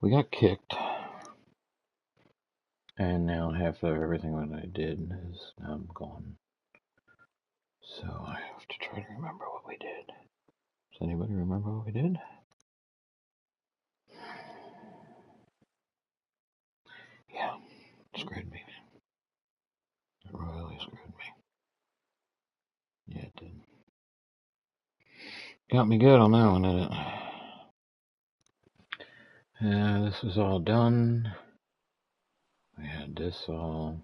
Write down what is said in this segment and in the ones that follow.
We got kicked, and now half of everything that I did is gone. So I have to try to remember what we did. Does anybody remember what we did? Yeah, it screwed me. It royally screwed me. Yeah, it did. Got me good on that one, didn't it? This was all done. We had this all.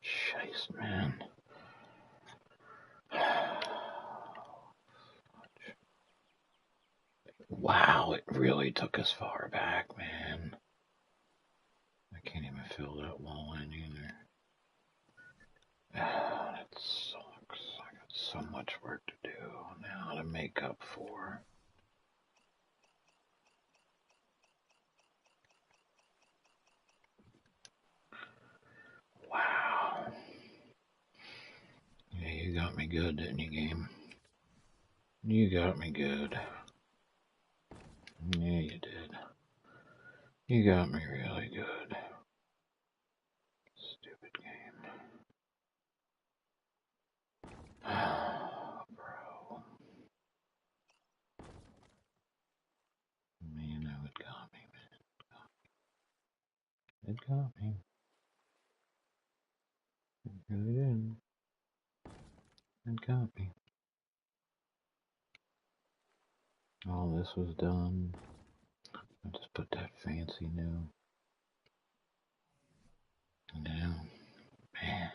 Shice, man. Wow, it really took us far back, man. I can't even fill that wall in either. That sucks. I got so much work to do now to make up for. Wow. Yeah, you got me good, didn't you, game? You got me good. Yeah, you did. You got me really good. Stupid game. Oh, bro. Man, no, it got me, man. It got me. It really did. It got me. All this was done. I just put that fancy new. Now, man.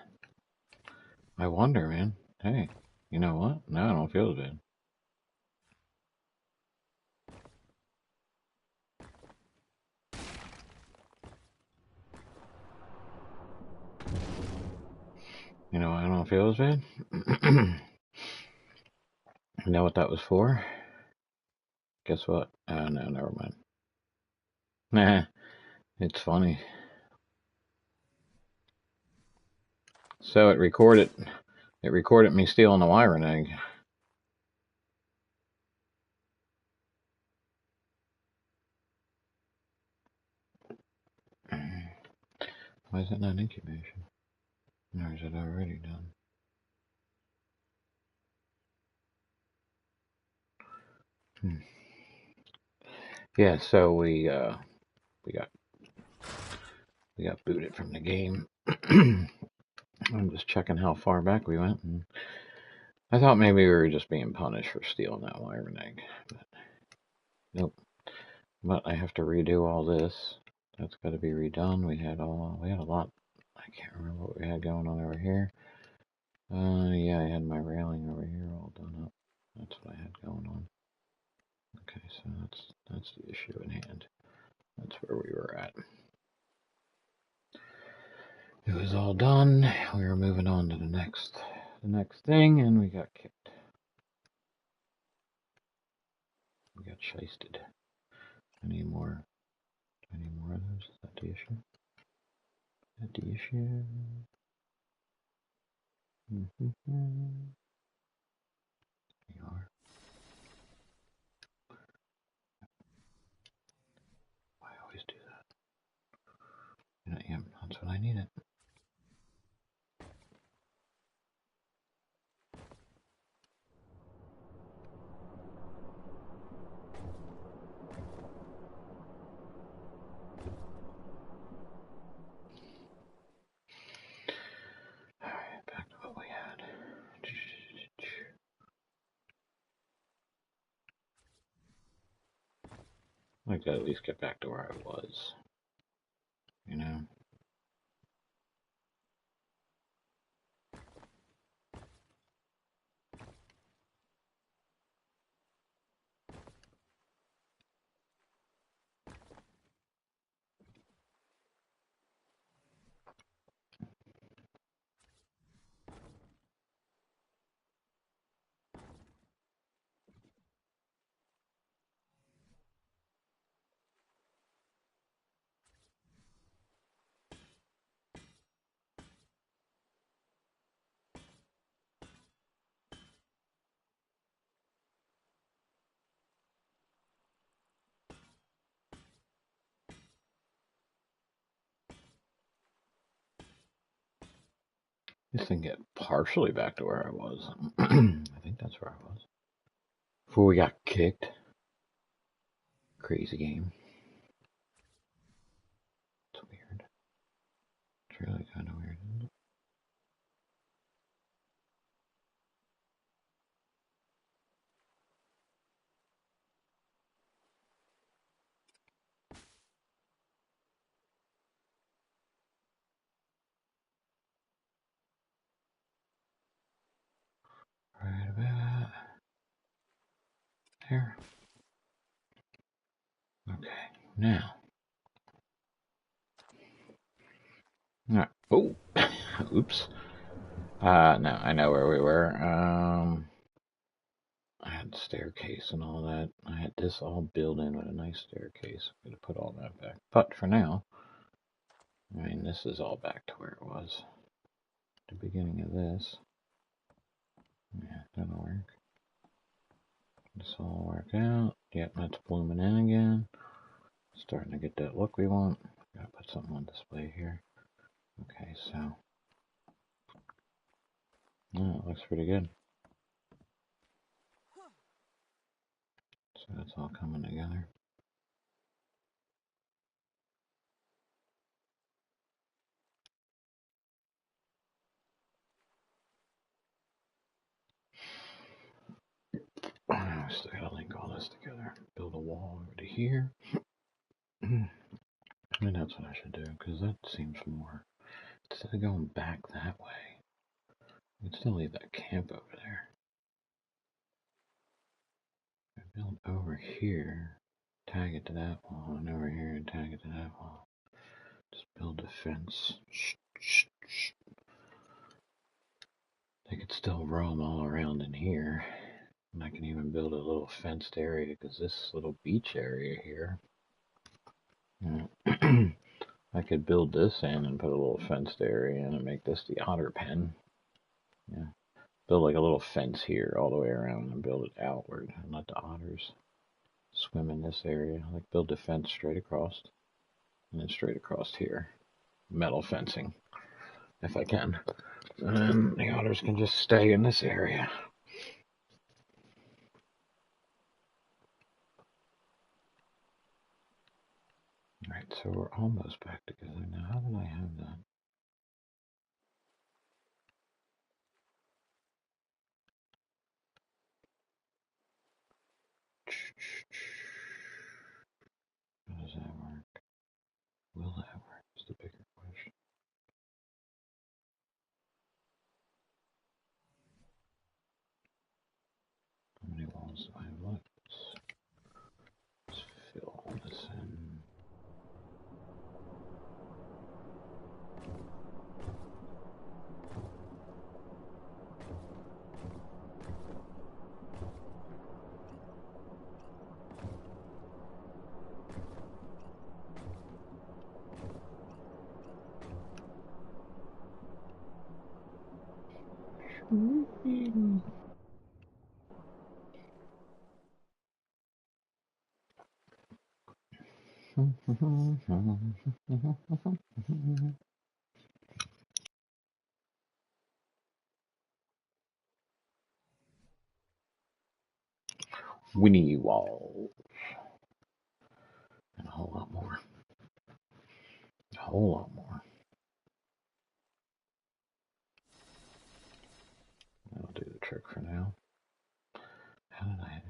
I wonder, man. Hey, you know what? Now I don't feel as bad. You know I don't feel as bad? You know what that was for? Guess what? Oh, no, never mind. Nah, it's funny. So it recorded me stealing the wiring egg. Why is it not incubation? Or is it already done? Yeah, so we got booted from the game. I'm just checking how far back we went, and I thought maybe we were just being punished for stealing that wiring egg, but nope. But I have to redo all this. That's got to be redone. We had a lot. I can't remember what we had going on over here. Yeah, I had my railing over here all done up. That's what I had going on. Okay, so that's the issue in hand. That's where we were at. It was all done. We were moving on to the next thing, and we got kicked. We got shysted. Any more of those? Is that the issue? Is that the issue? You are. I always do that. Yeah, that's what I needed. Alright, back to what we had. I gotta at least get back to where I was. You know? This thing get partially back to where I was. I think that's where I was. Before we got kicked. Crazy game. It's weird. It's really kind of weird, isn't it? Right about there. Okay, now. Alright. Oh! Oops. No, I know where we were. I had staircase and all that. I had this all built in with a nice staircase. I'm going to put all that back. But for now, I mean, this is all back to where it was. The beginning of this. Yeah, that'll work. This will all work out. Yep, that's blooming in again. Starting to get that look we want. Gotta put something on display here. Okay, so. Oh, it looks pretty good. So that's all coming together. I still gotta link all this together. Build a wall over to here. I mean, that's what I should do, because that seems more. Instead of going back that way, we can still leave that camp over there. I build over here, tag it to that wall, and over here and tag it to that wall. Just build a fence. They could still roam all around in here. And I can even build a little fenced area, because this little beach area here. I could build this in and put a little fenced area in and make this the otter pen. Yeah. Build like a little fence here all the way around and build it outward and let the otters swim in this area. Like build the fence straight across and then straight across here. Metal fencing, if I can. And then the otters can just stay in this area. Alright, so we're almost back together. Now, how did I have that? How does that work? Will that work is the bigger question. How many walls do I have left? Let's fill all this in. Winnie walls. And a whole lot more. A whole lot more. That'll do the trick for now. How did I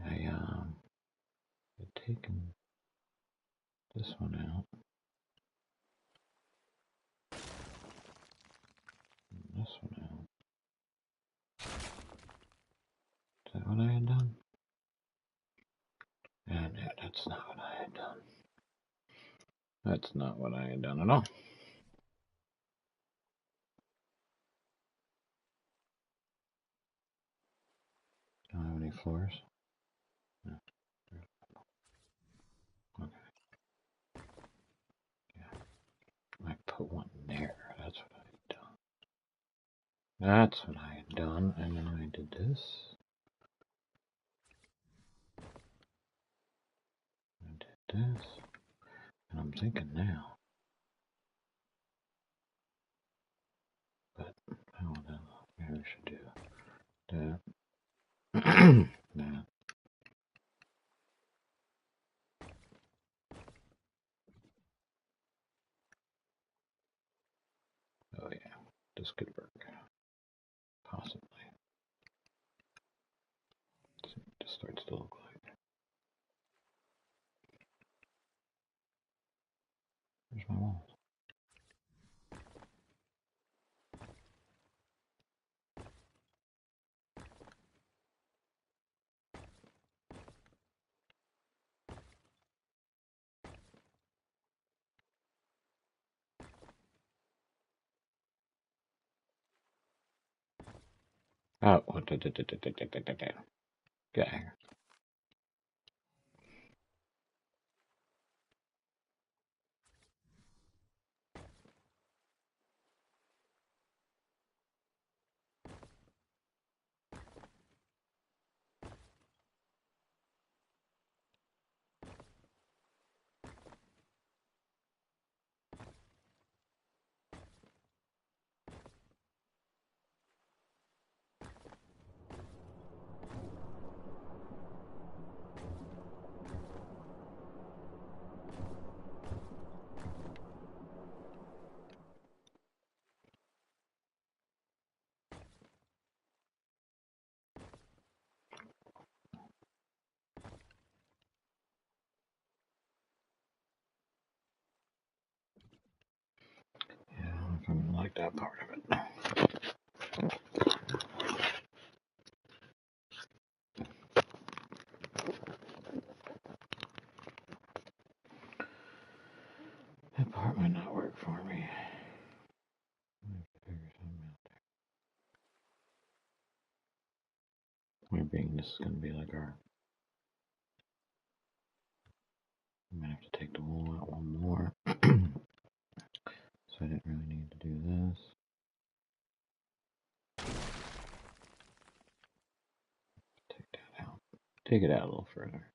had taken this one out. And this one out. Is that what I had done? And yeah, that's not what I had done. That's not what I had done at all. Don't have any floors? No. Okay. Yeah. I put one there. That's what I had done. That's what I had done. And then I did this. I did this. And I'm thinking now. But how will that Nah. Oh yeah, this could work. Possibly. Let's see what this starts to look like. Where's my walls? Oh, okay. Yeah, I kind of like that part of it. That part might not work for me. Figure something out there. Point being, this is going to be like our. I might have to take the wall out one more. So I didn't really need to do this. Take that out. Take it out a little further.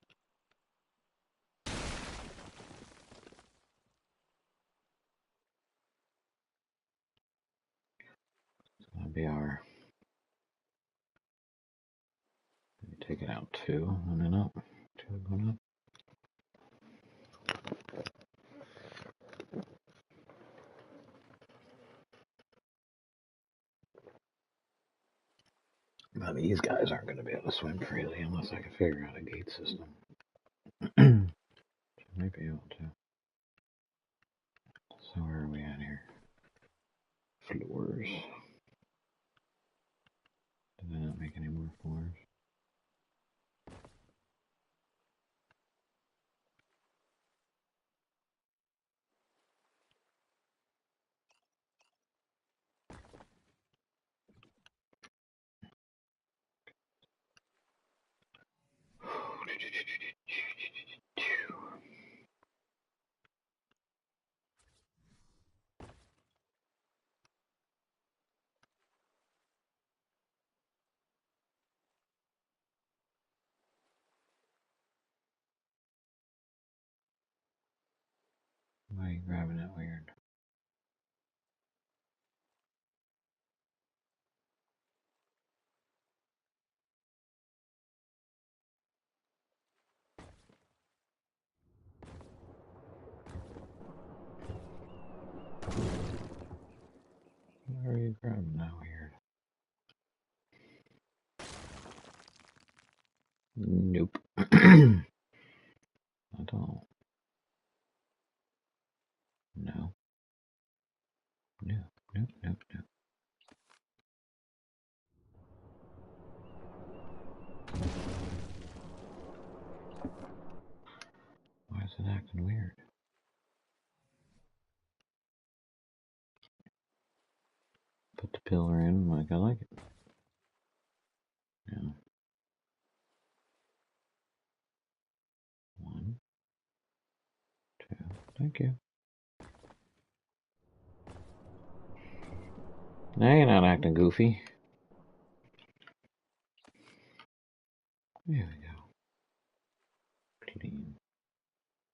It's going to be our. Maybe take it out two, and then up. Two going up. Now these guys aren't going to be able to swim freely unless I can figure out a gate system. Might be able to. So where are we at here? Floors. Did I not make any more floors? Why are you grabbing that weird? Why are you grabbing that weird? Nope. Not all. No. No. Nope. Nope. Nope. Why is it acting weird? Put the pillar in like I like it. Yeah. 1, 2. Thank you. Now you're not acting goofy. There we go. Clean.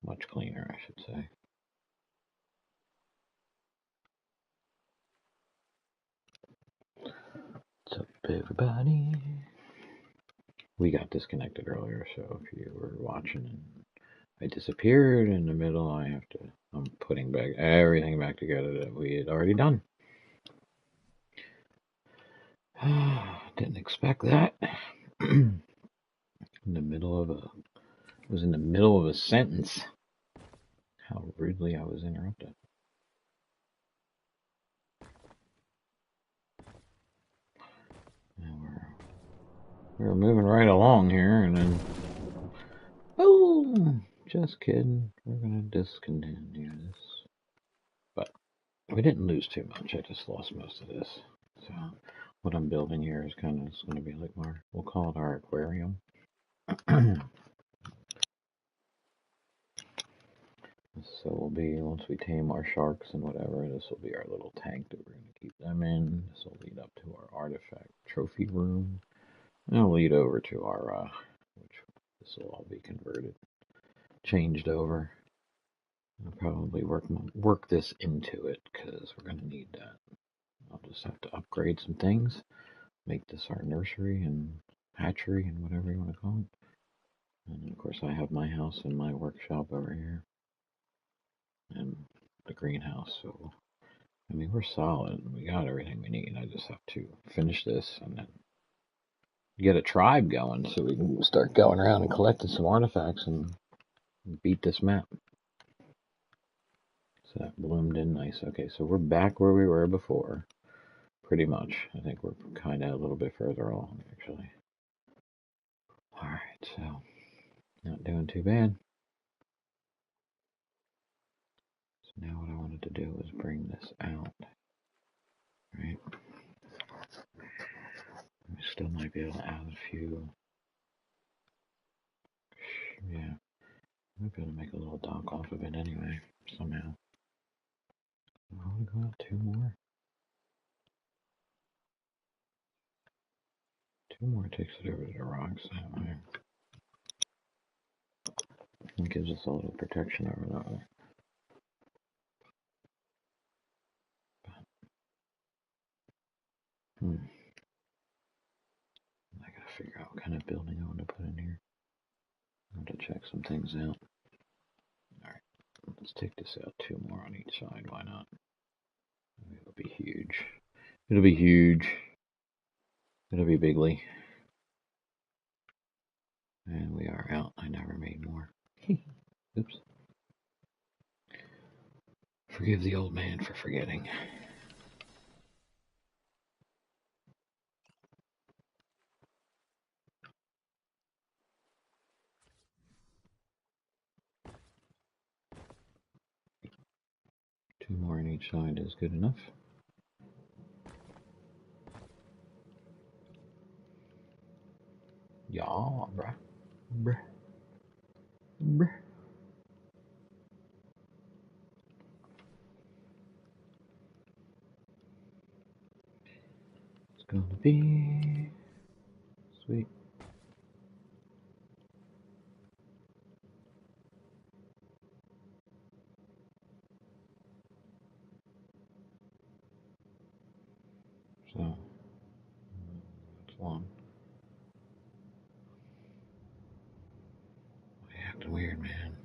Much cleaner, I should say. What's up, everybody? we got disconnected earlier, so if you were watching and I disappeared in the middle, I'm putting back everything back together that we had already done. Didn't expect that. in the middle of a was in the middle of a sentence. How rudely I was interrupted. And we're moving right along here, and then boom! Just kidding. We're gonna discontinue this, but we didn't lose too much. I just lost most of this. So what I'm building here is going to be like we'll call it our aquarium. So we'll be, once we tame our sharks and whatever, this will be our little tank that we're going to keep them in. This will lead up to our artifact trophy room. And it'll lead over to our, which this will all be converted, changed over. I'll probably work this into it because we're going to need that. I'll just have to upgrade some things, make this our nursery and hatchery and whatever you want to call it. And of course I have my house and my workshop over here. And the greenhouse, so I mean, we're solid. We got everything we need. I just have to finish this and then get a tribe going so we can start going around and collecting some artifacts and beat this map. So that bloomed in nice. Okay, so we're back where we were before, pretty much. I think we're kind of a little bit further along, actually. All right, so not doing too bad. So now what I wanted to do was bring this out, right? We still might be able to add a few. Yeah, might be able to make a little dock off of it anyway, somehow. I want to go out two more. Two more takes it over to the rocks that way. It gives us a little protection over that way. I gotta figure out what kind of building I want to put in here. I have to check some things out. Alright, let's take this out two more on each side. Why not? It'll be huge. It'll be huge. It'll be bigly. And we are out. I never made more. Oops. Forgive the old man for forgetting. Two more on each side is good enough. Yeah, bruh. Bruh. Bruh. It's gonna be sweet. So, that's long. You're acting weird, man.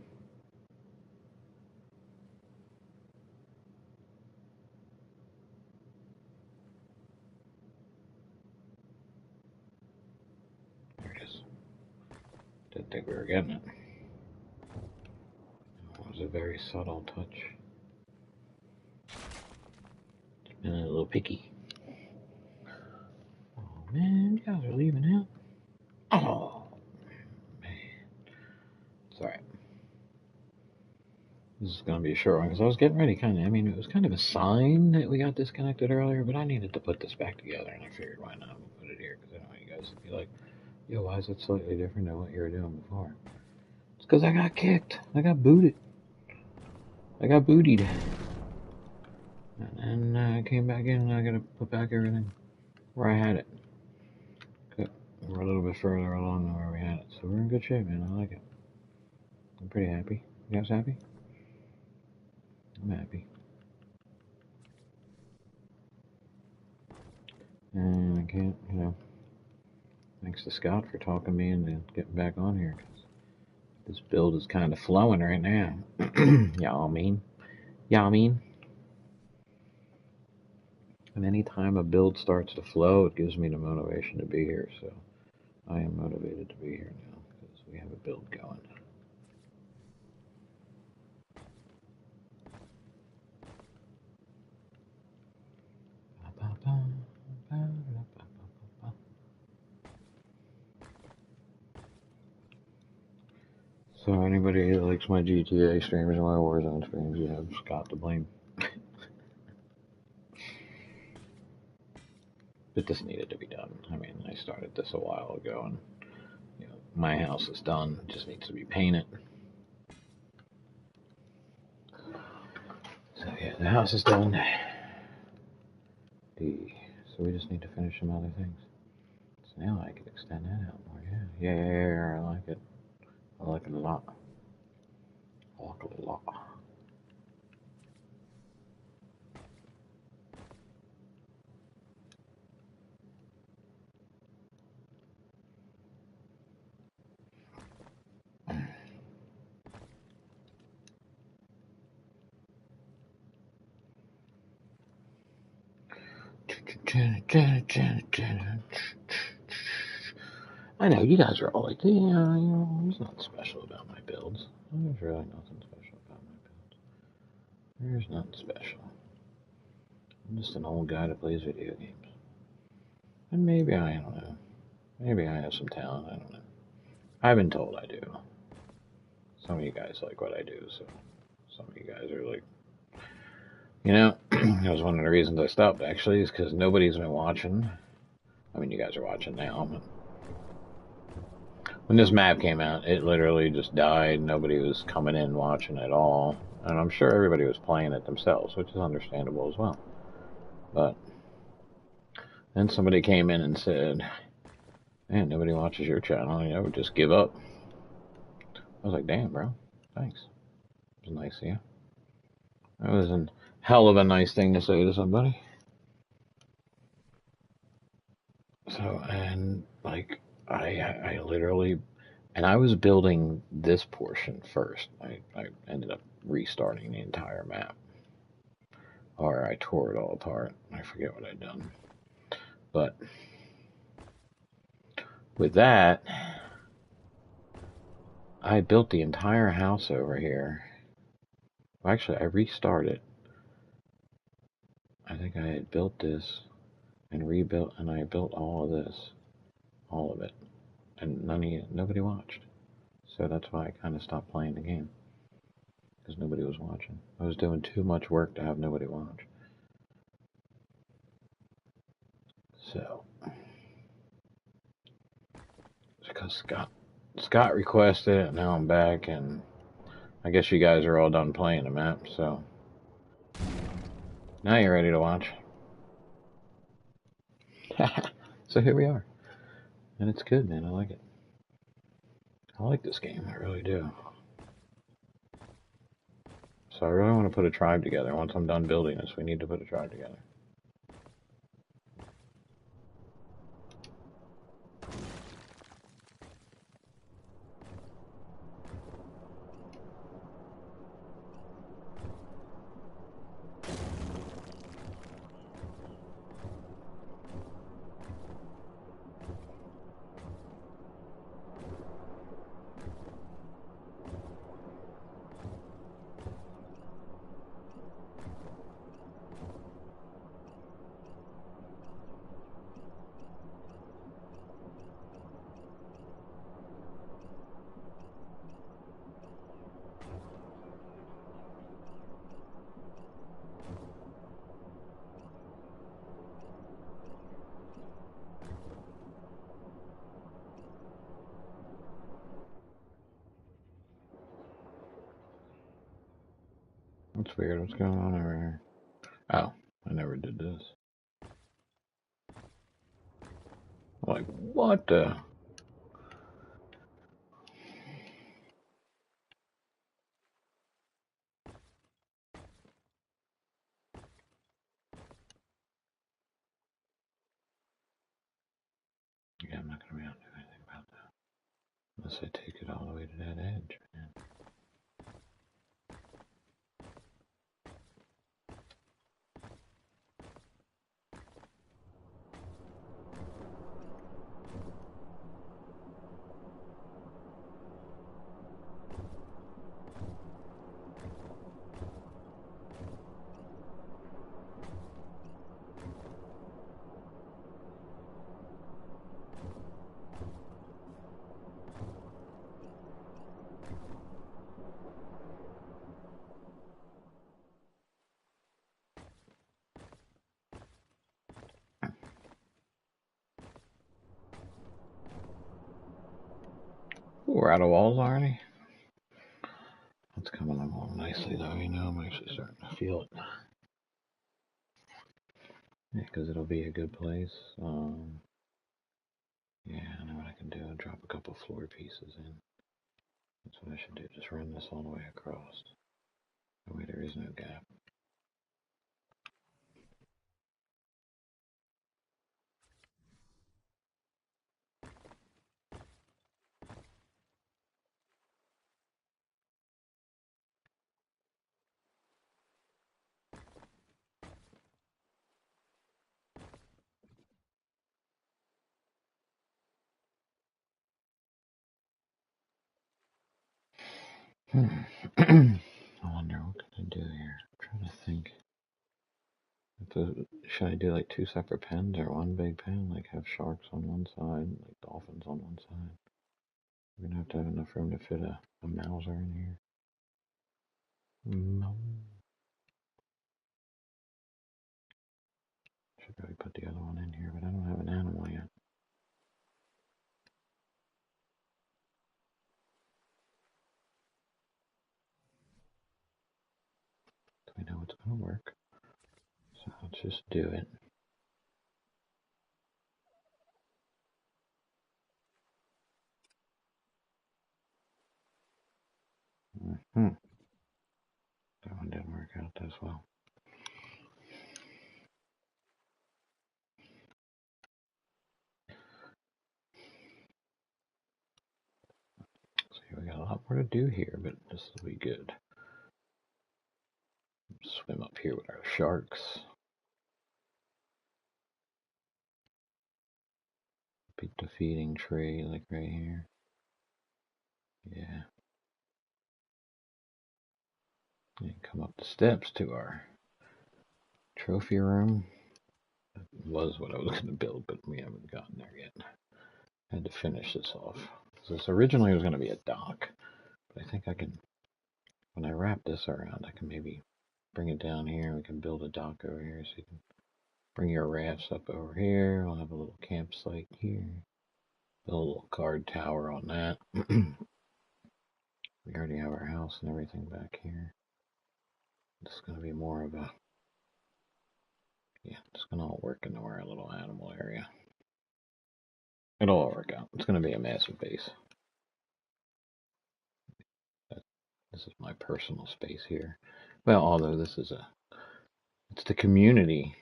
There it is. Didn't think we were getting it. It was a very subtle touch. It's been a little picky. Oh man, you guys are leaving out. Oh man. It's alright. This is going to be a short one because I was getting ready I mean, it was kind of a sign that we got disconnected earlier, but I needed to put this back together and I figured why not? We'll put it here because I don't want you guys to be like, yo, why is it slightly different than what you were doing before? It's because I got kicked. I got booted. I got bootied. And then I came back in and I got to put back everything where I had it. Good. We're a little bit further along than where we had it. So we're in good shape, man. I like it. I'm pretty happy. You guys happy? I'm happy. And I can't, Thanks to Scott for talking me into getting back on here. This build is kind of flowing right now. Y'all mean? Y'all mean? And anytime a build starts to flow, it gives me the motivation to be here. So I am motivated to be here now because we have a build going. So anybody that likes my GTA streams and my Warzone streams, you have Scott to blame. But this needed to be done. I mean, I started this a while ago, and you know, my house is done. It just needs to be painted. So yeah, the house is done. So we just need to finish some other things. So now I can extend that out more. Yeah, I like it. I like it a lot. I like it a lot. I know you guys are all like, yeah, there's nothing special about my builds. There's really nothing special about my builds. There's nothing special. I'm just an old guy that plays video games. And maybe I don't know. Maybe I have some talent. I don't know. I've been told I do. Some of you guys like what I do, so some of you guys are like, that was one of the reasons I stopped actually, is because nobody's been watching. I mean, you guys are watching now, but when this map came out, it literally just died. Nobody was coming in watching at all. And I'm sure everybody was playing it themselves, which is understandable as well. But then somebody came in and said, man, nobody watches your channel, just give up. I was like, damn, bro, thanks. It was nice of you. That was a hell of a nice thing to say to somebody. So, and like, I literally, and I was building this portion first. I ended up restarting the entire map. Or I tore it all apart. I forget what I'd done. But with that, I built the entire house over here. Well, actually, I restarted. I think I had built this and rebuilt, and I built all of this, all of it, and nobody watched. So that's why I kind of stopped playing the game, because nobody was watching. I was doing too much work to have nobody watch. So, because Scott requested it, and now I'm back, and I guess you guys are all done playing the map, so now you're ready to watch. So here we are. And it's good, man. I like it. I like this game. I really do. So I really want to put a tribe together. Once I'm done building this, we need to put a tribe together. That's weird. What's going on over here? Oh, I never did this. I'm like, what the? I'm not going to be able to do anything about that. Unless I take it all the way to that edge, man. We're out of walls already. That's coming along nicely, though. You know, I'm actually starting to feel it. Yeah, because it'll be a good place. Yeah, I know what I can do. I'll drop a couple floor pieces in. That's what I should do. Just run this all the way across. That way there is no gap. I wonder what can I do here. I'm trying to think. Should I do like two separate pens or one big pen? Like have sharks on one side, like dolphins on one side. We're gonna have to have enough room to fit a Mauser in here. No. Should probably put the other one in here, but I don't have an animal yet. So we know it's gonna work. So let's just do it. Mm-hmm. That one didn't work out as well. So we got a lot more to do here, but this will be good. Swim up here with our sharks. Pick the feeding tray like right here. Yeah. And come up the steps to our trophy room. That was what I was going to build, but we haven't gotten there yet. I had to finish this off. This originally was going to be a dock, but I think I can, when I wrap this around, I can maybe bring it down here. We can build a dock over here so you can bring your rafts up over here. We'll have a little campsite here. Build a little card tower on that. We already have our house and everything back here. It's going to be more of a, yeah, it's going to all work into our little animal area. It'll all work out. It's going to be a massive base. This is my personal space here. Well, although this is it's the community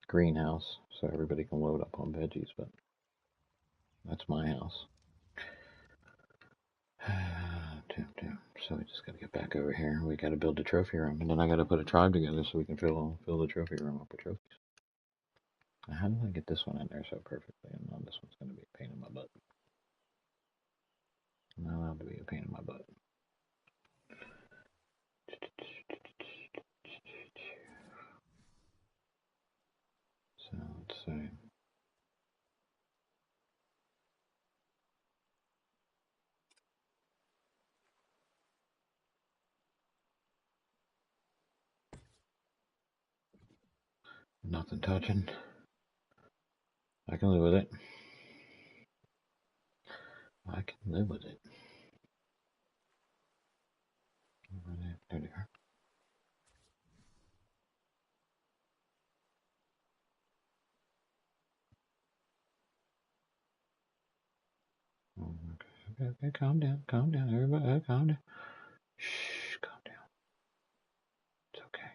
greenhouse, so everybody can load up on veggies, but that's my house. So we just got to get back over here. We got to build a trophy room, and then I got to put a tribe together so we can fill the trophy room up with trophies. Now, how did I get this one in there so perfectly? And now this one's going to be a pain in my butt. I'm not allowed to be a pain in my butt. So let's see. Nothing touching. I can live with it. I can live with it. There they are. Okay, calm down, everybody, calm down. Shh, calm down. It's okay.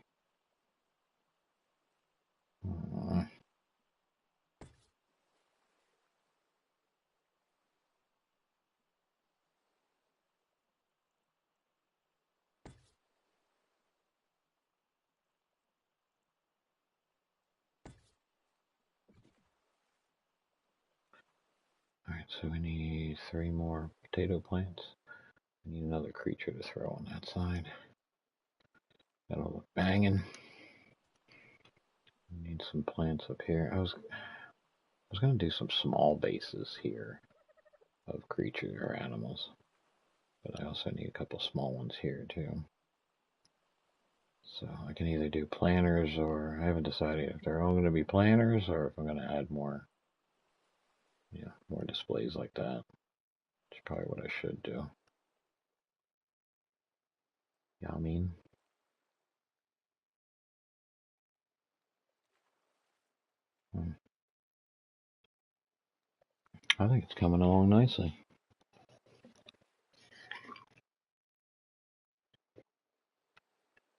so we need 3 more potato plants. We need another creature to throw on that side. That'll look banging. We need some plants up here. I was going to do some small bases here of creatures or animals, but I also need a couple small ones here too. So I can either do planters, or I haven't decided if they're all going to be planters or if I'm going to add more, more displays like that. That's probably what I should do. Yeah, I mean. I think it's coming along nicely.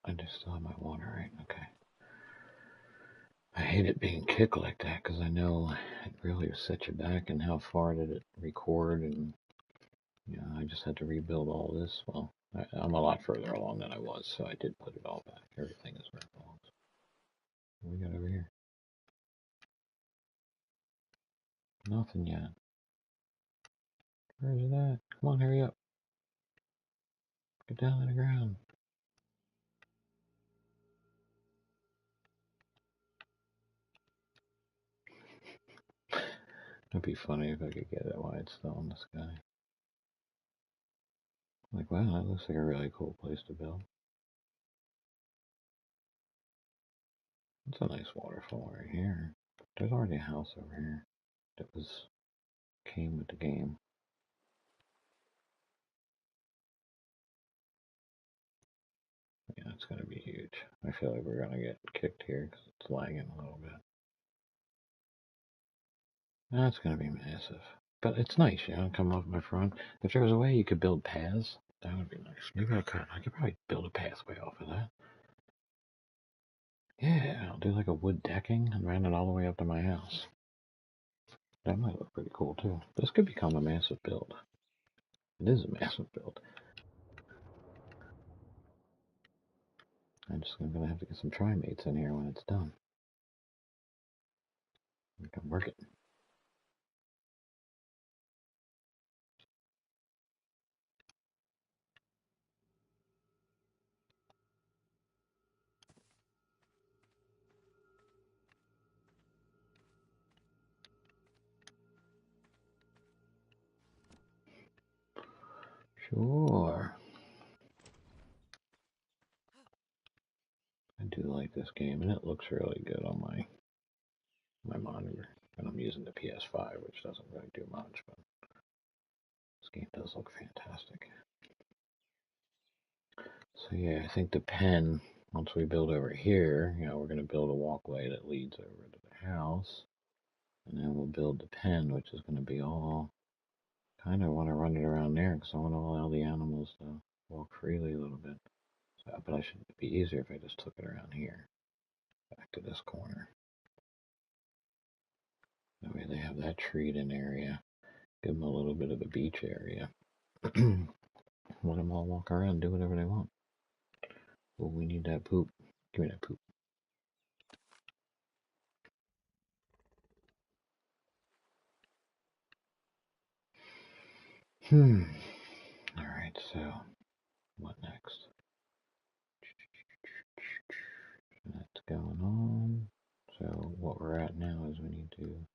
I do still have my water, right? Okay. I hate it being kicked like that because I know it really set you back. And how far did it record? And I just had to rebuild all this. Well, I'm a lot further along than I was, so I did put it all back. Everything is where it belongs. What we got over here? Nothing yet. Where is it at? Come on, hurry up. Get down to the ground. It'd be funny if I could get it while it's still in the sky. Like, wow, that looks like a really cool place to build. It's a nice waterfall right here. There's already a house over here that came with the game. Yeah, it's going to be huge. I feel like we're going to get kicked here because it's lagging a little bit. That's going to be massive. But it's nice, come off my front. If there was a way you could build paths, that would be nice. Maybe I could. I could probably build a pathway off of that. Yeah, I'll do like a wood decking and run it all the way up to my house. That might look pretty cool too. This could become a massive build. It is a massive build. I'm going to have to get some trimates in here when it's done. We can work it. Sure. I do like this game, and it looks really good on my monitor. And I'm using the PS5, which doesn't really do much, but this game does look fantastic. So yeah, I think the pen, once we build over here, we're going to build a walkway that leads over to the house. And then we'll build the pen, which is going to be all, kind of want to run it around there because I want to allow the animals to walk freely a little bit. So, but it'd be easier if I just took it around here, back to this corner. That way they have that treed-in area. Give them a little bit of a beach area. Let them all walk around and do whatever they want. Well, we need that poop. Give me that poop. Alright, so what next? That's going on. So what we're at now is we need to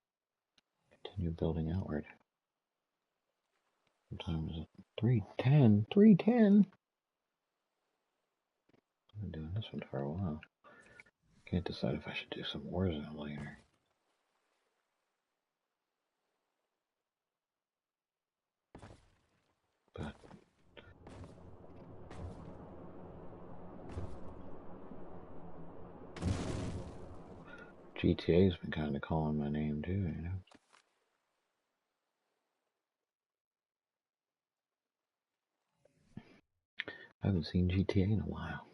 continue building outward. What time is it? 3:10. 3:10. I've been doing this one for a while. Can't decide if I should do some Warzone later. But GTA's been kind of calling my name too, I haven't seen GTA in a while.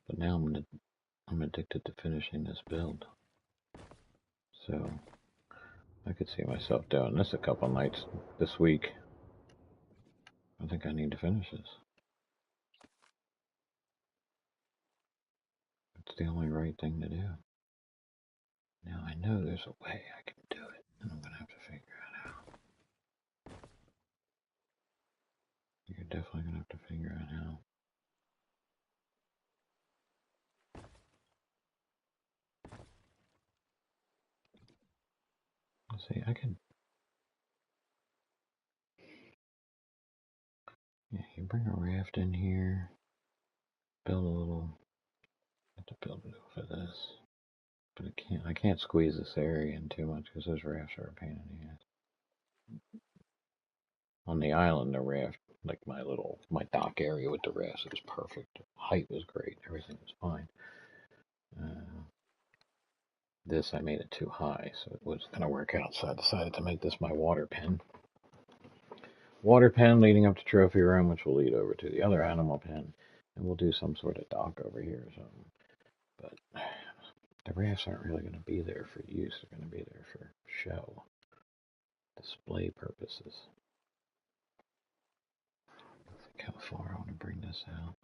But now I'm addicted to finishing this build. So I could see myself doing this a couple nights this week. I think I need to finish this. It's the only right thing to do. Now I know there's a way I can do it, and I'm going to have to figure it out. You're definitely going to have to figure out how. Let's see, I can... Yeah, you bring a raft in here, build a little... I have to build it for this. But I can't squeeze this area in too much because those rafts are a pain in the ass. On the island, the raft, like my dock area with the rafts, it was perfect. The height was great. Everything was fine. This, I made it too high, so it was going to work out. So I decided to make this my water pen. Water pen leading up to trophy room, which will lead over to the other animal pen. And we'll do some sort of dock over here or something. But the rafts aren't really going to be there for use. They're going to be there for show. Display purposes. Look how far I want to bring this out.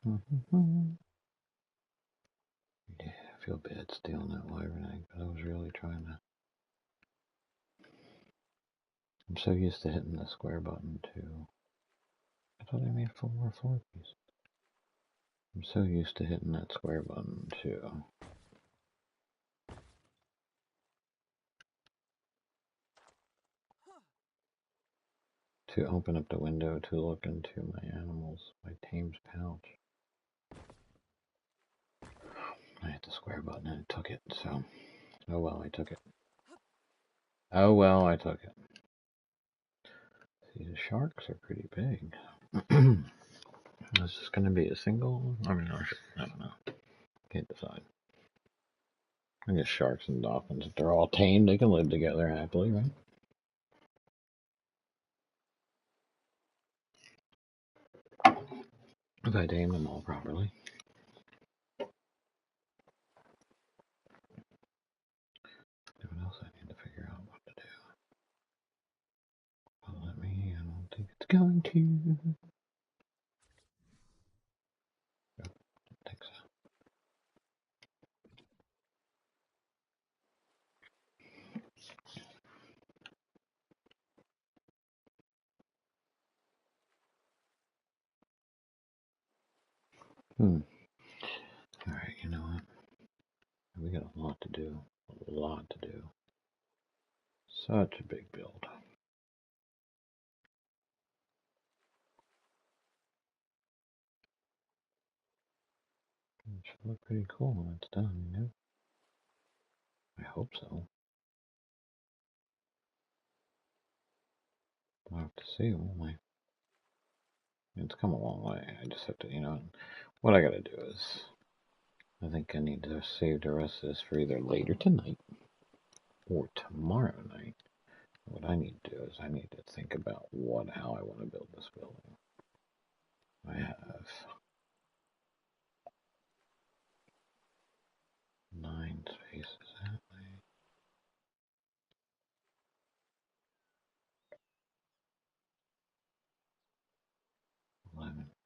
Yeah, I feel bad stealing that wyvern egg, but I was really trying to. I'm so used to hitting the square button too. I thought I made 4 more Forkies. I'm so used to hitting that square button too. To open up the window to look into my animals, my tame's pouch. I hit the square button and it took it, so. Oh well, I took it. Oh well, I took it. See, the sharks are pretty big. Is this going to be a single? I mean, I don't know. Can't decide. I guess sharks and dolphins, if they're all tamed, they can live together happily, right? If I tame them all properly. What else I need to figure out what to do? Well, let me, I don't think it's going to. I don't think so. Alright, you know what? We got a lot to do. A lot to do. Such a big build. It should look pretty cool when it's done, you know? I hope so. I'll have to see, won't I? It's come a long way. I just have to, you know, what I gotta do is, I think I need to save the rest of this for either later tonight or tomorrow night. What I need to do is I need to think about how I want to build this building. I have 9 spaces that way.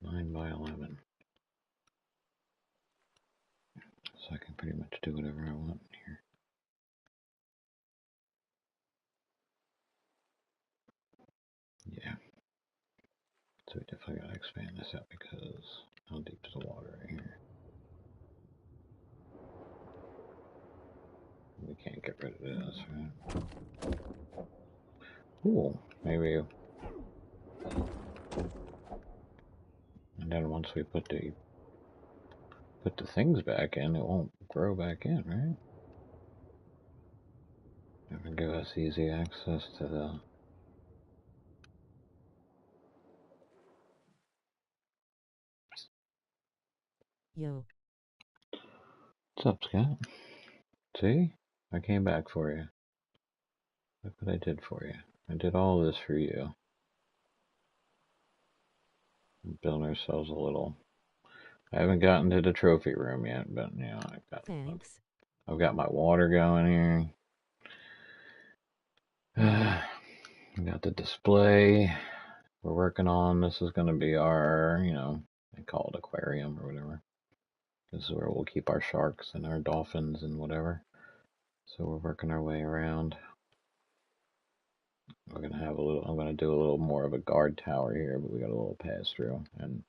9 by 11. So I can pretty much do whatever I want here. Yeah. So we definitely gotta expand this out because how deep is the water right here? We can't get rid of this, right? Cool. Maybe. And then once we put the put the things back in, it won't grow back in, right? Never give us easy access to the... Yo. What's up, Scott? See? I came back for you. Look what I did for you. I did all this for you. Build ourselves a little... I haven't gotten to the trophy room yet, but, you know, Thanks. I've got my water going here. I got the display we're working on. This is going to be our, you know, they call it aquarium or whatever. This is where we'll keep our sharks and our dolphins and whatever. So we're working our way around. We're gonna have a little. I'm gonna do a little more of a guard tower here, but we got a little pass through. And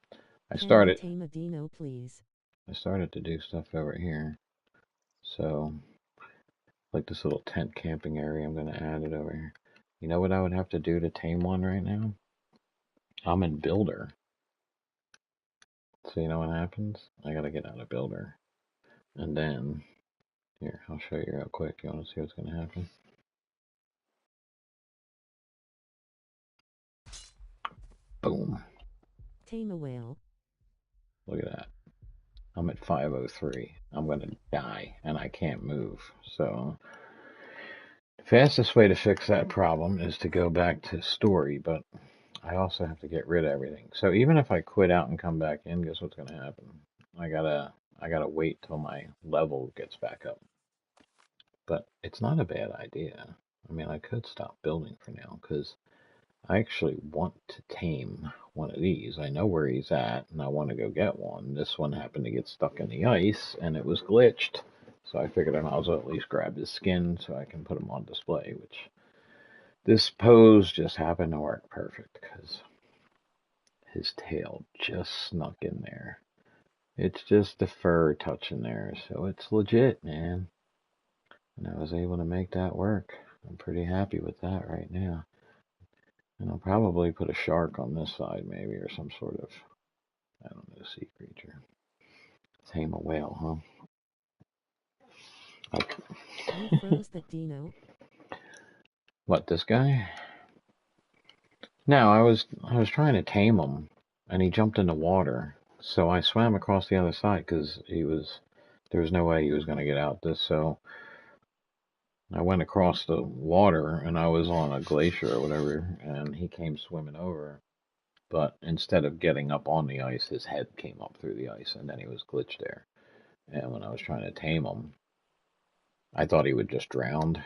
I started. Tame a dino, please. I started to do stuff over here. So, like this little tent camping area, I'm gonna add it over here. You know what I would have to do to tame one right now? I'm in Builder. So you know what happens? I gotta get out of Builder. And then, here, I'll show you real quick. You wanna see what's gonna happen? Boom. Tame a whale. Look at that. I'm at 503. I'm gonna die and I can't move. So the fastest way to fix that problem is to go back to story, but I also have to get rid of everything. So even if I quit out and come back in, guess what's gonna happen? I gotta wait till my level gets back up. But it's not a bad idea. I mean, I could stop building for now because I actually want to tame one of these. I know where he's at, and I want to go get one. This one happened to get stuck in the ice, and it was glitched. So I figured I might as well at least grab his skin so I can put him on display, which this pose just happened to work perfect because his tail just snuck in there. It's just the fur touching there, so it's legit, man. And I was able to make that work. I'm pretty happy with that right now. And I'll probably put a shark on this side, maybe, or some sort of, I don't know, sea creature. Tame a whale, huh? You froze that dino. What, this guy? No, I was trying to tame him, and he jumped in the water. So I swam across the other side because there was no way he was going to get out this. So I went across the water, and I was on a glacier or whatever, and he came swimming over. But instead of getting up on the ice, his head came up through the ice, and then he was glitched there. And when I was trying to tame him, I thought he would just drown,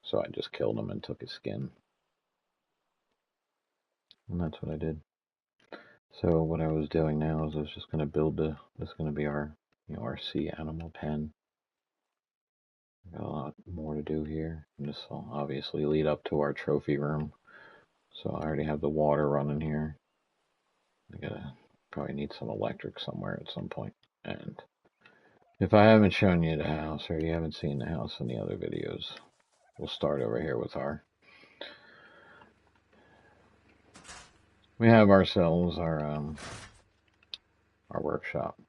so I just killed him and took his skin. And that's what I did. So what I was doing now is I was just going to build this is going to be our, you know, our sea animal pen. Got a lot more to do here. And this will obviously lead up to our trophy room. So I already have the water running here. I gotta probably need some electric somewhere at some point. And if I haven't shown you the house or you haven't seen the house in the other videos, we'll start over here with we have ourselves our workshop.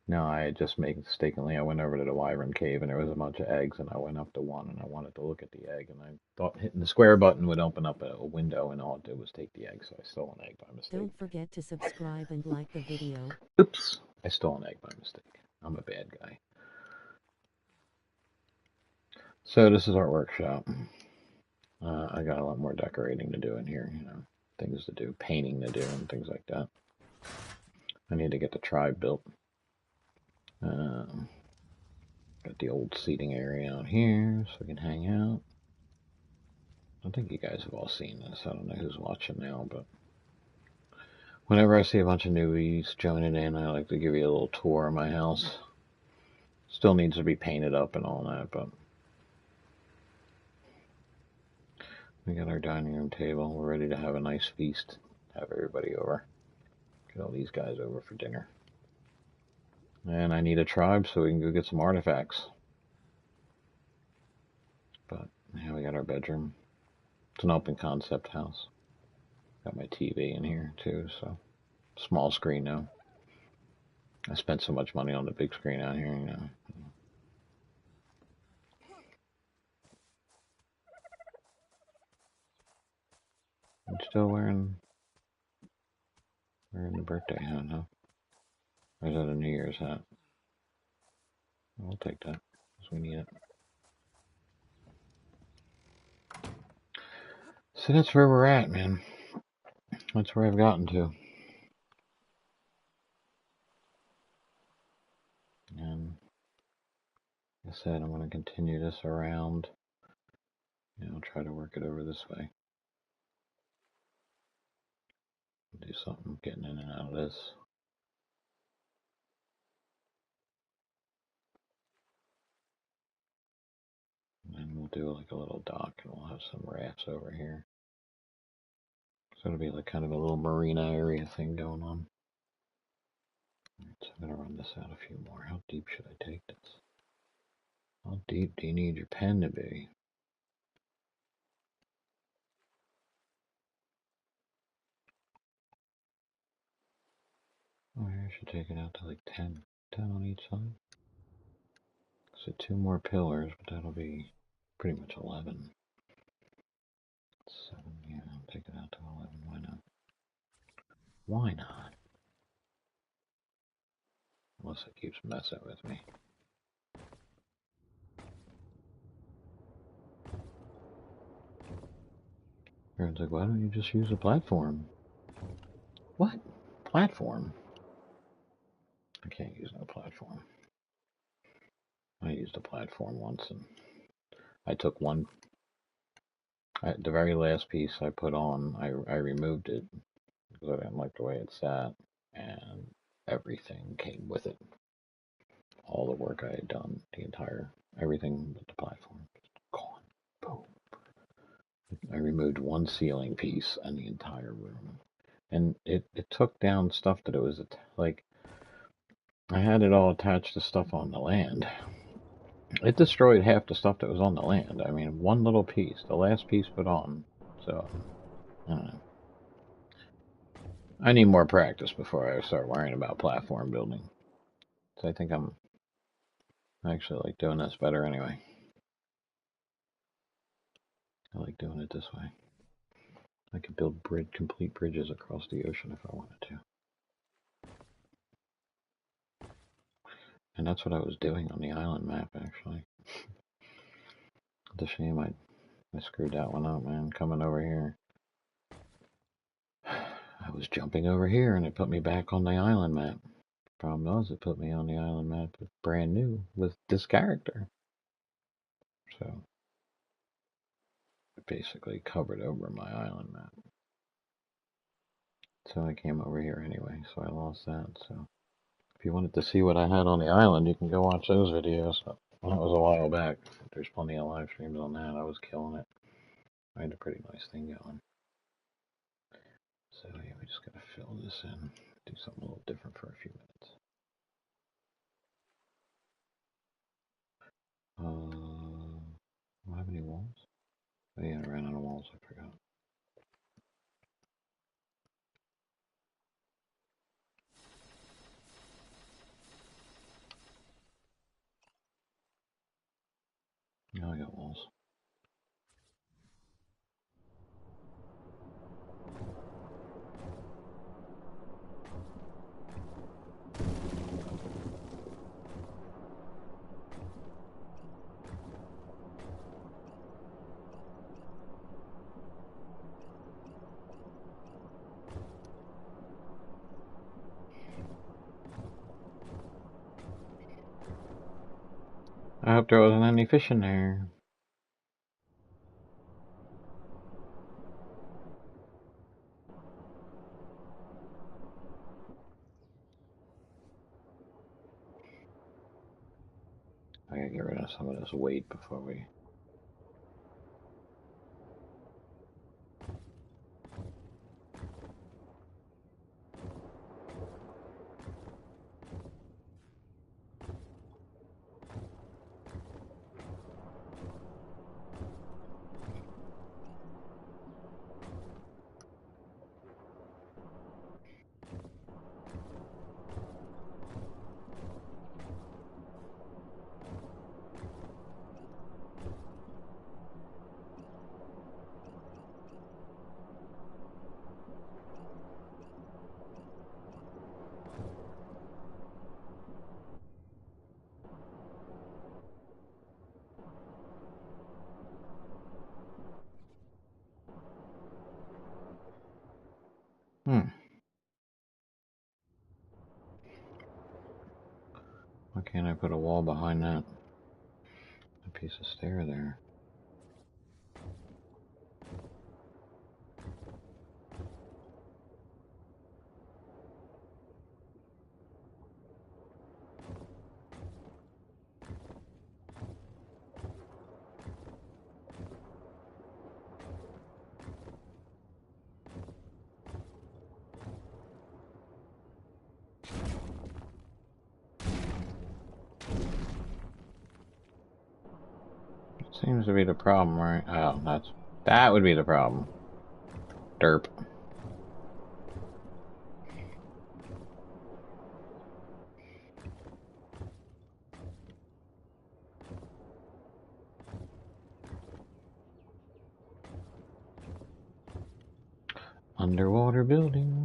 Now I just mistakenly I went over to the wyvern cave and there was a bunch of eggs and I went up to one and I wanted to look at the egg and I thought hitting the square button would open up a window and all it did was take the egg, so I stole an egg by mistake. Don't forget to subscribe and like the video. Oops, I stole an egg by mistake. I'm a bad guy. So this is our workshop. I got a lot more decorating to do in here, you know, things to do, painting to do and things like that. I need to get the tribe built. Got the old seating area out here so we can hang out. I think you guys have all seen this. I don't know who's watching now, but whenever I see a bunch of newbies joining in, I like to give you a little tour of my house. Still needs to be painted up and all that, but we got our dining room table. We're ready to have a nice feast. Have everybody over. Get all these guys over for dinner. And I need a tribe so we can go get some artifacts. But yeah, we got our bedroom. It's an open concept house. Got my TV in here too, so small screen now. I spent so much money on the big screen out here, you know. I'm still wearing the birthday hat, huh? Or is that a New Year's hat? I'll take that, because we need it. So that's where we're at, man. That's where I've gotten to. And like I said, I'm going to continue this around. You know, try to work it over this way. Do something getting in and out of this. And we'll do like a little dock and we'll have some rafts over here. So it'll be like kind of a little marina area thing going on. So I'm going to run this out a few more. How deep should I take this? How deep do you need your pen to be? Oh, I should take it out to like 10. 10 on each side. So 2 more pillars, but that'll be pretty much 11. 7, yeah, I'll take it out to 11. Why not? Why not? Unless it keeps messing with me. Everyone's like, why don't you just use a platform? What? Platform? I can't use no platform. I used a platform once and I took one. The very last piece I put on, I removed it because I didn't like the way it sat, and everything came with it. All the work I had done, everything but the platform, gone. Boom. I removed one ceiling piece and the entire room. And it took down stuff that it was like, I had it all attached to stuff on the land. It destroyed half the stuff that was on the land. I mean, one little piece, the last piece put on. So, I don't know. I need more practice before I start worrying about platform building. So I think I'm actually like doing this better anyway. I like doing it this way. I could build complete bridges across the ocean if I wanted to. And that's what I was doing on the island map, actually. It's a shame I screwed that one up, man. Coming over here. I was jumping over here and it put me back on the island map. Problem was, it put me on the island map brand new with this character. So, it basically covered over my island map. So I came over here anyway, so I lost that. So, if you wanted to see what I had on the island, you can go watch those videos. Well, that was a while back. There's plenty of live streams on that. I was killing it. I had a pretty nice thing going. So yeah, we just gotta fill this in. Do something a little different for a few minutes. Do I have any walls? Oh yeah, I ran out of walls, I forgot. Now I got walls. I hope there wasn't any fish in there. I gotta get rid of some of this weight before we... Why can't I put a wall behind that? A piece of stair there. Seems to be the problem, right? Oh, that would be the problem. Derp. Underwater building.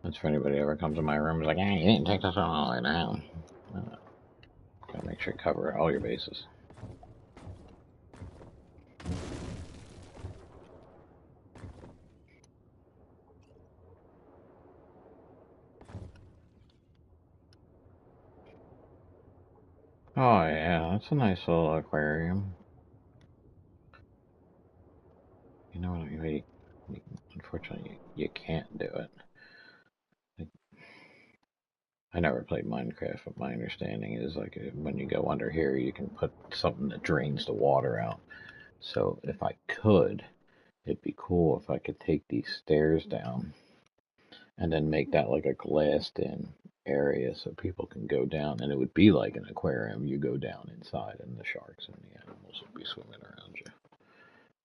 That's for anybody who ever comes in my room and is like, hey, you didn't take this all the way down. Gotta make sure you cover all your bases. Oh yeah, that's a nice little aquarium. You know what? Unfortunately, you can't do it. I never played Minecraft, but my understanding is like when you go under here, you can put something that drains the water out. So if I could, it'd be cool if I could take these stairs down and then make that like a glassed-in area so people can go down, and it would be like an aquarium. You go down inside, and the sharks and the animals would be swimming around you.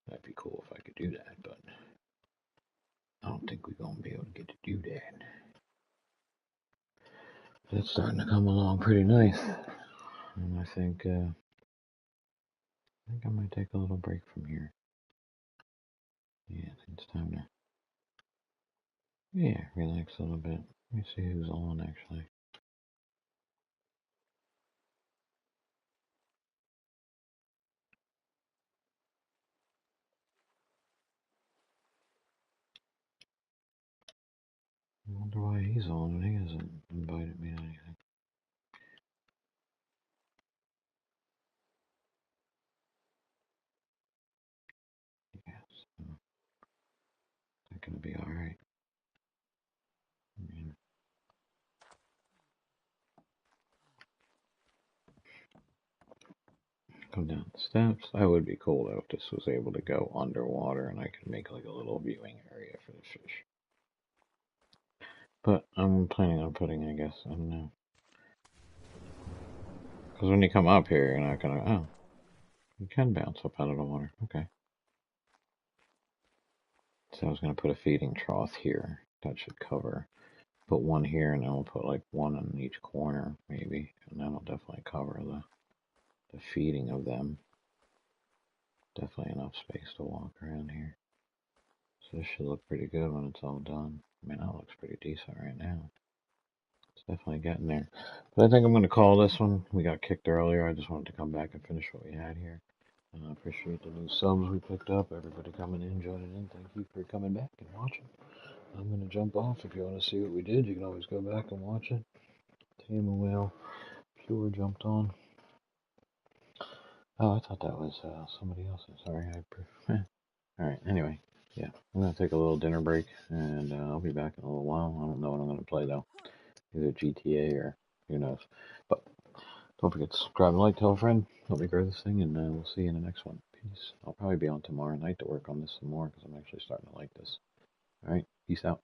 That'd be cool if I could do that, but I don't think we're gonna be able to get to do that. It's starting to come along pretty nice, and I think I might take a little break from here. Yeah, I think it's time to relax a little bit. Let me see who's on actually. I wonder why he's on and he hasn't invited me to anything. Yes, it's gonna be alright. I mean, come down the steps. That would be cool though if this was able to go underwater and I could make like a little viewing area for the fish. But I'm planning on putting, I guess, I don't know. Because when you come up here, you're not gonna. Oh, you can bounce up out of the water. Okay. So I was gonna put a feeding trough here. That should cover. Put one here, and then we'll put like one in each corner, maybe, and that'll definitely cover the feeding of them. Definitely enough space to walk around here. So this should look pretty good when it's all done. I mean, that looks pretty decent right now. It's definitely getting there. But I think I'm going to call this one. We got kicked earlier. I just wanted to come back and finish what we had here. I appreciate the new subs we picked up. Everybody coming in, joining in. Thank you for coming back and watching. I'm going to jump off. If you want to see what we did, you can always go back and watch it. Tame a Whale. Fjordur jumped on. Oh, I thought that was somebody else's. Sorry. Alright, anyway. Yeah, I'm going to take a little dinner break, and I'll be back in a little while. I don't know what I'm going to play, though. Either GTA or who knows. But don't forget to subscribe and like, tell a friend. Help me grow this thing, and we'll see you in the next one. Peace. I'll probably be on tomorrow night to work on this some more because I'm actually starting to like this. Alright, peace out.